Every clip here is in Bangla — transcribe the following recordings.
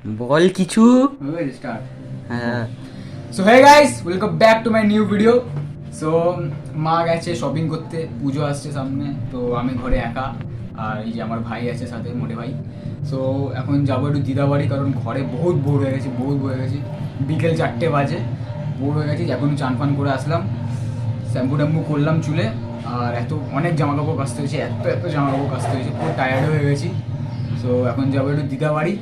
বল কিছু। হ্যাঁ, so hey guys, welcome back to my new video. So মা গেছে শপিং করতে, পুজো আসছে সামনে, তো আমি ঘরে একা, আর এই যে আমার ভাই আছে সাথে, মোটে ভাই। সো এখন যাবো একটু দিদাবাড়ি, কারণ ঘরে বহুত বোর হয়ে গেছি, বিকেল 4টে বাজে, বোর হয়ে গেছি। এখন চান ফান করে আসলাম, শ্যাম্পু ট্যাম্পু করলাম চুলে, আর অনেক জামা কাপড় কাচতে হয়েছে, এত জামা কাপড় কাচতে হয়েছে, পুরো টায়ার্ড হয়ে গেছি। সো এখন যাবো একটু দিদাবাড়ি।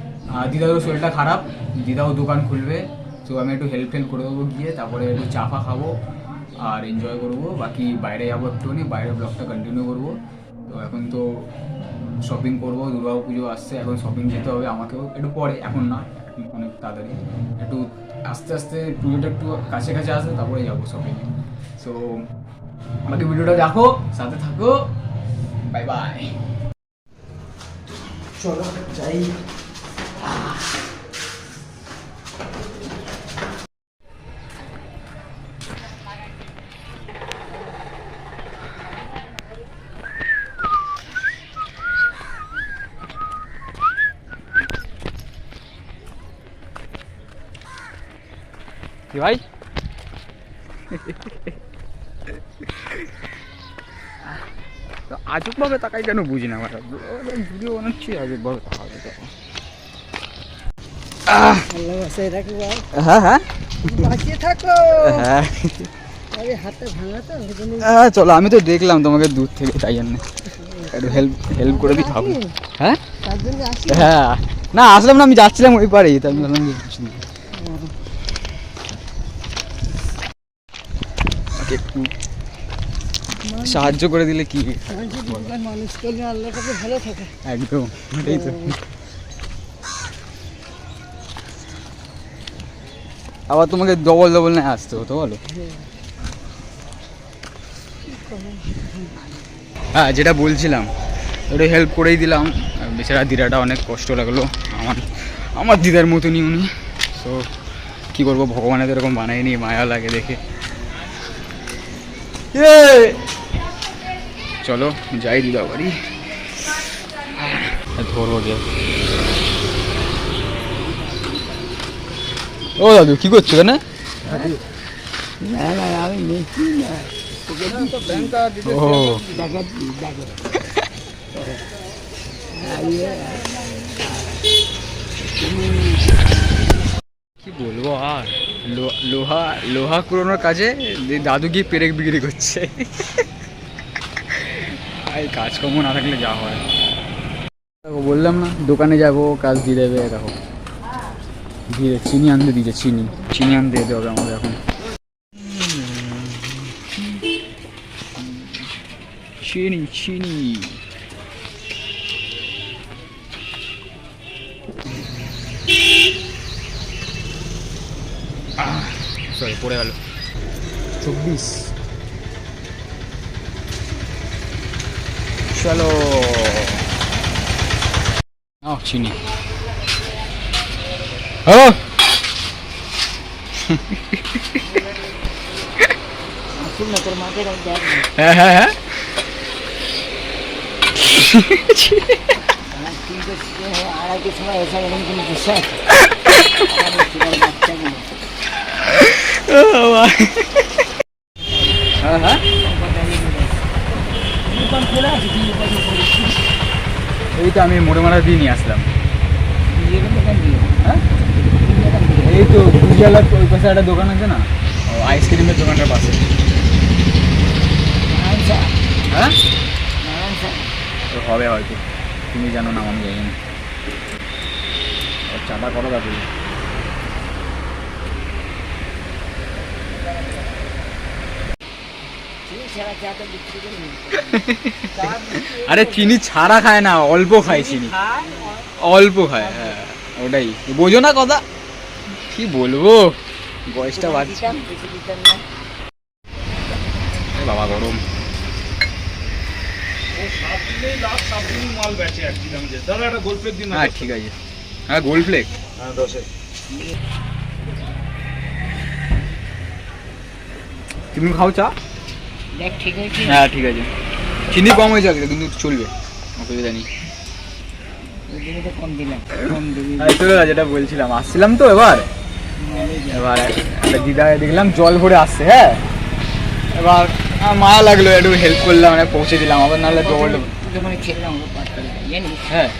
দিদারও শরীরটা খারাপ, দিদাও দোকান খুলবে, তো আমি একটু হেল্প করে দেবো গিয়ে, তারপরে একটু চা ফা খাবো আর এনজয় করবো। বাকি বাইরে যাবো একটুখানি, বাইরে ব্লগটা কন্টিনিউ করবো। তো এখন তো শপিং করবো, দুর্গা পুজো আসছে, এখন শপিং যেতে হবে আমাকেও, একটু পরে, এখন না, অনেক তাড়াতাড়ি, একটু আস্তে আস্তে পুজোটা একটু কাছে কাছে আসবে, তারপরে যাবো শপিংয়ে। সো বাকি ভিডিওটা দেখো, সাথে থাকো, বাই বাই। চলো যাই। কি ভাই? আজব ভাবে তাকাই কেন বুঝি না, আমার ভিডিও বানাচ্ছি আজব ভাবে তাকাবে তো। হ্যাঁ হ্যাঁ হ্যাঁ, চলো, আমি তো দেখলাম তোমাকে দূর থেকে, তাই জন্য একটু হেল্প করে দিই ভাবো। হ্যাঁ হ্যাঁ, না আসলাম না, আমি যাচ্ছিলাম ওই পারেই, তাই আমি বললাম একটু সাহায্য করে দিলে কি মানুষ করলে আল্লাহর কাছে ভালো থাকে। একদম, এটাই তো। আবার তোমাকে ডবল না আসতে হতো, বলো। হ্যাঁ, যেটা বলছিলাম ওটা হেল্প করেই দিলাম। বেচারা দিদাটা অনেক কষ্ট লাগলো, আমার দিদার মতনই উনি। সো কী করবো, ভগবানের এরকম বানায়নি, মায়া লাগে দেখে। চলো যাই দিদা বাড়ি, ধরবো গিয়ে। ও দাদু, কি করছো কেন? কি বলবো আর, লোহা কুড়োনোর কাজে দাদু গিয়ে পেরেক বিক্রি করছে। এই কাজকর্ম না থাকলে যা হয়। দেখো, বললাম না দোকানে যাবো, কাজ দিয়ে দেবে। দেখো দিয়ে চিনি আনতে দিয়েছে, চিনি আনতে যেতে হবে আমাদের এখন। চিনি সরি, পড়ে গেল। 24। চলো চিনি। ও হ্যাঁ হ্যাঁ হ্যাঁ, এই তো আমি মোড়মারা দিয়ে নিয়ে আসলাম। হ্যাঁ, এই তো গুজিয়ালার ওই পাশে একটা দোকান আছে না, আইসক্রিমের দোকানটার পাশে। হ্যাঁ তো হবে হয়তো, তুমি জানো না, আমি জানি না। চাটা করো দাদু। আরে চিনি ছাড়া খায় না, অল্প খায় চিনি, অল্প খায়। হ্যাঁ ওটাই, বোঝো না কথা, কি বলবো, বয়সটা বাড়ছে। বাবা গরম। হ্যাঁ ঠিক আছে, হ্যাঁ গোল্ড ফ্লেক, হ্যাঁ 10-এর। তুমি খাও চা? হ্যাঁ ঠিক আছে, চিনি কম হয়েছে আজকে, কিন্তু চলবে, অসুবিধা নেই। ওদিকে তো কম দিলাম, কম দিবি। যেটা বলছিলাম, আসছিলাম তো এবার একটা দিদা দেখলাম জল ভরে আসছে, হ্যাঁ, এবার মায়া লাগলো, একটু হেল্প করলাম, মানে পৌঁছে দিলাম, আবার নাহলে জল যখন খেললাম ওকে পাঠ করে দেয়, জানিস? হ্যাঁ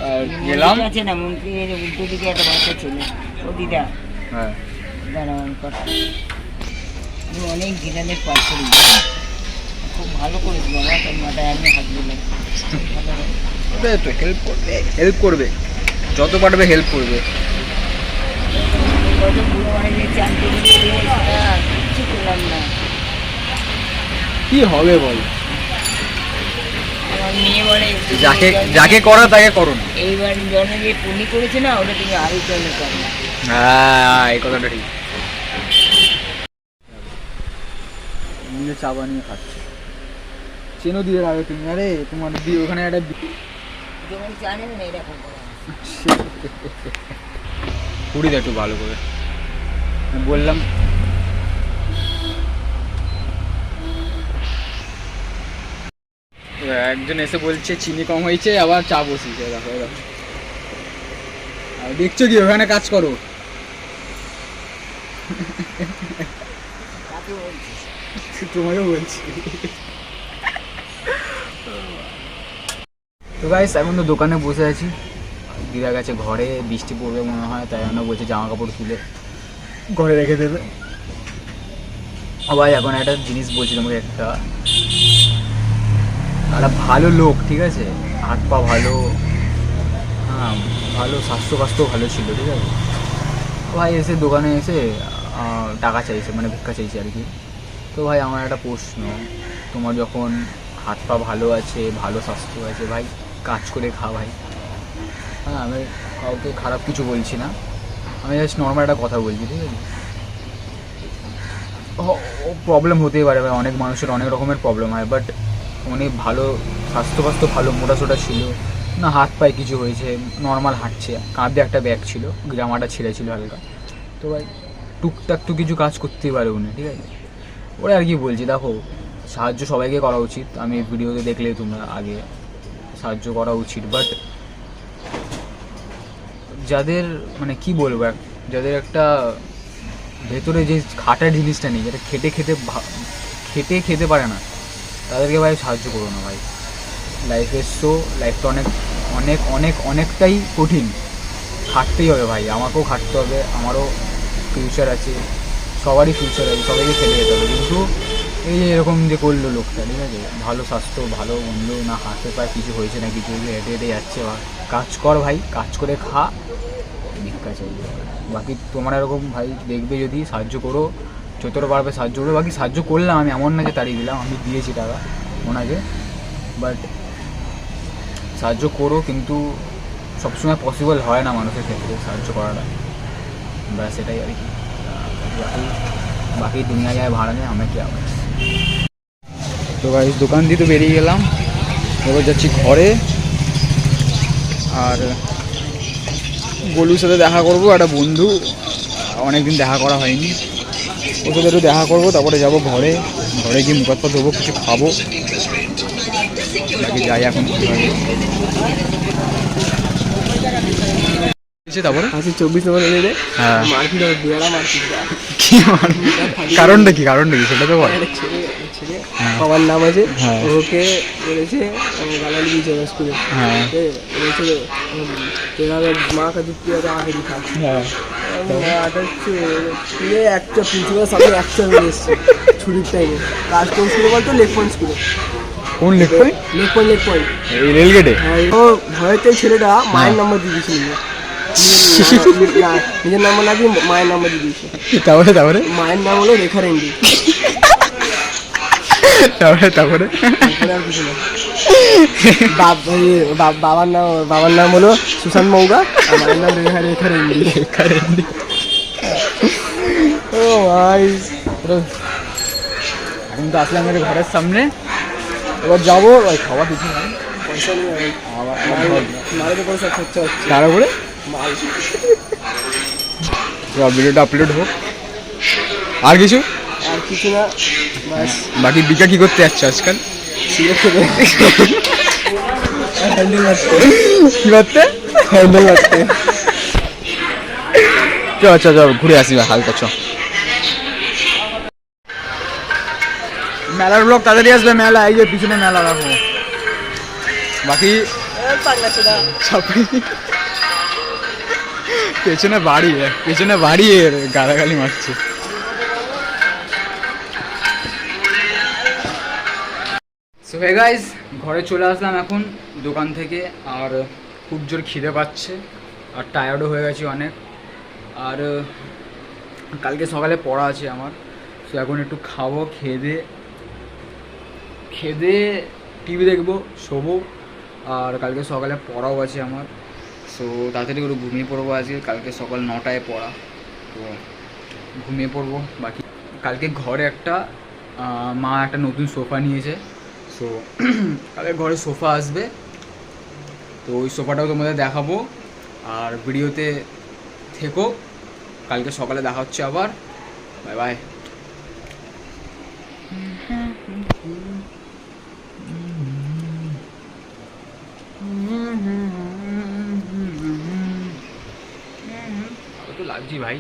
আর গেলাম, মন্দির আছে না, মন্দিরের উল্টো দিকে একটা বাচ্চা ছেলে, ও দিদা, হ্যাঁ দাঁড়ান কথা। আমি অনেক দিদাদের পাঠ করি, খুব ভালো করেছি বাবা, তোর মাথায় আমি হাত দিলাম, ভালো করে। ওটাই তো হেল্প করবে যত পারবে, হেল্প করবে। কত বুড়ো মানে চান করে কিচ্ছু করলাম না। কি হবে বল, আমার মেয়ে বলে যাকে যাকে করো তাকে করুন। এইবার জন্মে যে পুণ্য করেছে না, ওটা তুমি আরো জন্ম করো না। হ্যাঁ এই কথাটা ঠিক। নিজে চা বানিয়ে খাচ্ছে, চেনো দিয়ে আগে তুমি, আরে তোমার দিয়ে ওখানে একটা যেমন জানেন না এরকম করা। পুরি দে একটু ভালো করে, আমি বললাম। একজন এসে বলছে চিনি কম হয়েছে, আবার চা বসিয়েছে, দেখো দেখো। আর দেখছো কি ওখানে কাজ করো, কাকে বলছিস? তোমাকে বলছি। তো গাইস এখন তো দোকানে বসে আছি, দিদা গেছে ঘরে, বৃষ্টি পড়বে মনে হয়, তাই জন্য বলছে জামা কাপড় তুলে ঘরে রেখে দেবে। ভাই এখন একটা জিনিস বলছি তোমাকে, একটা ভালো লোক, ঠিক আছে, হাত পা ভালো, হ্যাঁ ভালো, স্বাস্থ্য ভালো ছিল, ঠিক আছে, ভাই এসে দোকানে এসে টাকা চাইছে, মানে ভিক্ষা চাইছে আর কি। তো ভাই আমার একটা প্রশ্ন, তোমার যখন হাত পা ভালো আছে, ভালো স্বাস্থ্য আছে, ভাই কাজ করে খা ভাই। হ্যাঁ আমি কাউকে খারাপ কিছু বলছি না, আমি জাস্ট নর্মাল একটা কথা বলছি, ঠিক আছে। প্রবলেম হতেই পারে ভাই, অনেক মানুষের অনেক রকমের প্রবলেম হয়, বাট অনেক ভালো স্বাস্থ্য ভালো, মোটাসোটা ছিল না, হাত পায়ে কিছু হয়েছে, নর্মাল হাঁটছে, কাঁধে একটা ব্যাগ ছিল, জামাটা ছিঁড়ে ছিল হালকা, তো ভাই টুকটাক তো কিছু কাজ করতেই পারে উনি, ঠিক আছে। ওরা আর কি বলছি, দেখো সাহায্য সবাইকে করা উচিত, আমি ভিডিওতে দেখলে তোমরা আগে সাহায্য করা উচিত, বাট যাদের মানে কি বলবো, যাদের একটা ভেতরে যে খাটার জিনিসটা নেই, যেটা খেটে খেতে পারে না, তাদেরকে ভাই সাহায্য করো না ভাই। লাইফটা অনেকটাই কঠিন, খাটতেই হবে ভাই, আমাকেও খাটতে হবে, আমারও ফিউচার আছে, সবারই ফিউচার আছে, সবাইকে খেলে যেতে হবে, কিন্তু এই যে এরকম যে করলো লোকটা, ঠিক আছে, ভালো স্বাস্থ্য ভালো মন্দ না, হাতে পায়ে কিছু হয়েছে না, কিছু হেঁটে হেঁটে যাচ্ছে, কাজ কর ভাই, কাজ করে খা, ভিক্ষা চাই। বাকি তোমার এরকম ভাই দেখবে যদি সাহায্য করো, যতটা পারবে সাহায্য করো, বাকি সাহায্য করলাম আমি, এমন না যে তাড়িয়ে দিলাম, আমি দিয়েছি টাকা ওনাকে, বাট সাহায্য করো, কিন্তু সবসময় পসিবল হয় না মানুষের ক্ষেত্রে সাহায্য করাটা, ব্যাস এটাই আর কি। বাকি দুনিয়া যায় ভাড়া নেই, আমি কি আবার। তো ভাই দোকান দিয়ে তো বেরিয়ে গেলাম, এবার যাচ্ছি ঘরে, আর গোলুর সাথে দেখা করবো, একটা বন্ধু, অনেকদিন দেখা করা হয়নি, ওর সাথে একটু দেখা করবো, তারপরে যাবো ঘরে গিয়ে মুখ হাত পা ধোবো, কিছু খাবো, বাকি যাই এখন। তারপরে আচ্ছা 24 নম্বর এনে দে, হ্যাঁ মারপিট হবে, বিয়ারা মারপিট। কি কারণটা কি সেটা তো বল। ছেলে বাবার নাম আছে, হ্যাঁ। ওকে বলেছে গালালি দিয়েছে স্কুলে, হ্যাঁ বলেছে তেরা মা কা দুধ পিয়া আগে দিখা, হ্যাঁ একটা প্রিন্সিপাল সামনে একটা হয়ে এসছে ছুটির টাইমে, কাজ কোন স্কুলে বলতো, লেকপয়েন্ট স্কুলে। কোন লেক পয়েন্ট? লেক পয়েন্ট এই রেলগেটে? হ্যাঁ, ও ভয়েতে ছেলেটা মায়ের নাম্বার দিয়ে দিয়েছিল, নিজের নাম্বার না দিয়ে মায়ের নাম্বার দিয়ে দিয়েছে। তারপরে মায়ের নাম হলো রেখা রেন্ডি। তারপরে আর কিছু না, বাবার নাম হলো সুশান্ত মৌগা, আর মায়ের নাম রেখা রেন্ডি। ও ভাই এখন তো আসলাম মেরে ঘরের সামনে, এবার যাবো, খাওয়া কিছু নেই, পয়সা নিয়ে মায়ের পয়সা খরচা হচ্ছে, তারপরে মাল ভিডিওটা আপলোড হোক, আর কিছু না, বাস বাকি বিকা কি করতে যাচ্ছে আজকাল? সিগারেট খেতে। হ্যান্ডেল মারতে কি করতে হ্যান্ডেল মারতে চ ঘুরে আসি হালকা চ। মেলার ব্লগ তাড়াতাড়ি আসবে, মেলা এই যে পিছনে মেলা রাখো, বাকি পাগলা চোদা ছাপড়ি পেছনে বাড়ি গালাগালি মারছে। সো হে গাইস, ঘরে চলে আসলাম এখন দোকান থেকে, আর খুব জোর খিদে পাচ্ছে আর টায়ার্ডও হয়ে গেছি অনেক, আর কালকে সকালে পড়া আছে আমার। সো এখন একটু খাবো, খেদে টিভি দেখবো, শোবো, আর কালকে সকালে পড়াও আছে আমার। সো তাড়াতাড়ি করে ঘুমিয়ে পড়বো আজকে, কালকে সকাল 9টায় পড়া, তো ঘুমিয়ে পড়বো। বাকি কালকে ঘরে মা একটা নতুন সোফা নিয়েছে, সো কালকে ঘরে সোফা আসবে, তো ওই সোফাটাও তোমাদের দেখাবো। আর ভিডিওতে থেকো, কালকে সকালে দেখা হচ্ছে আবার, বাই বাই। তো লাগছি ভাই।